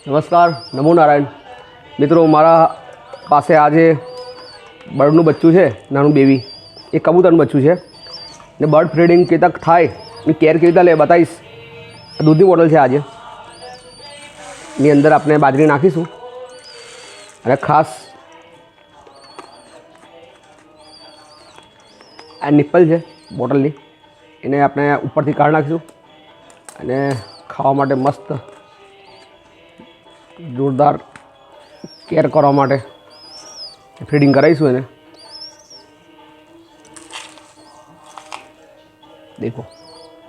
નમસ્કાર, નમો નારાયણ મિત્રો. મારા પાસે આજે બર્ડનું બચ્ચું છે, નાનું બેબી. એ કબૂતરનું બચ્ચું છે ને બર્ડ ફીડિંગ કેવી રીતે થાય એની કેર કેવી રીતે લે બતાવીશ. દૂધની બોટલ છે આજે. એની અંદર આપણે બાજરી નાખીશું અને ખાસ આ નિપ્પલ છે બોટલની, એને આપણે ઉપરથી કાઢી નાખીશું અને ખાવા માટે મસ્ત જોરદાર કેર કરવા માટે ફીડિંગ કરાવીશું એને. દેખો,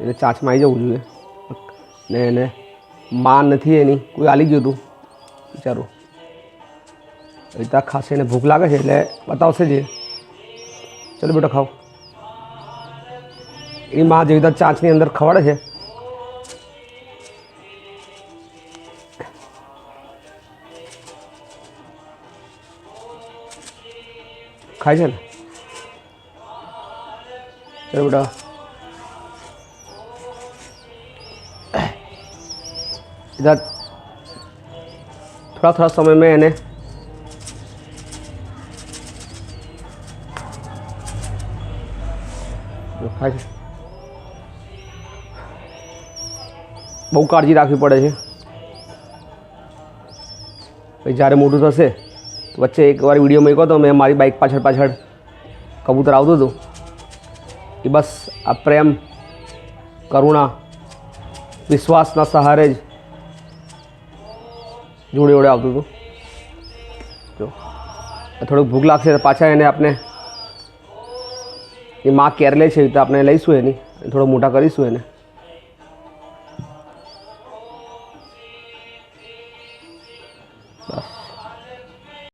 એને ચાંચમાં આવી જવું જોઈએ ને એને માં નથી એની, કોઈ આલી ગયું હતું વિચારું. એ રીતે ખાસ એને ભૂખ લાગે છે એટલે બતાવશે જ. ચલો બેટા ખાઓ. એની માં જેવી રીતે ચાંચની અંદર ખવાડે છે. ખાય છે ને. चलो बेटा, इधर थोड़ा थोड़ा समय में इन्हें खाए बहु काळजी राखवी पड़े છે. भाई જ્યારે મોટું થશે વચ્ચે એકવાર વિડીયો મૂક્યો હતો મેં, મારી બાઇક પાછળ પાછળ કબૂતર આવતું હતું. એ બસ આ પ્રેમ, કરુણા, વિશ્વાસના સહારે જ જોડે જોડે આવતું હતું. જો થોડુંક ભૂખ લાગશે તો પાછા એને આપણે એ માં કેર લે છે તો આપણે લઈશું એની, થોડો મોટા કરીશું એને. બસ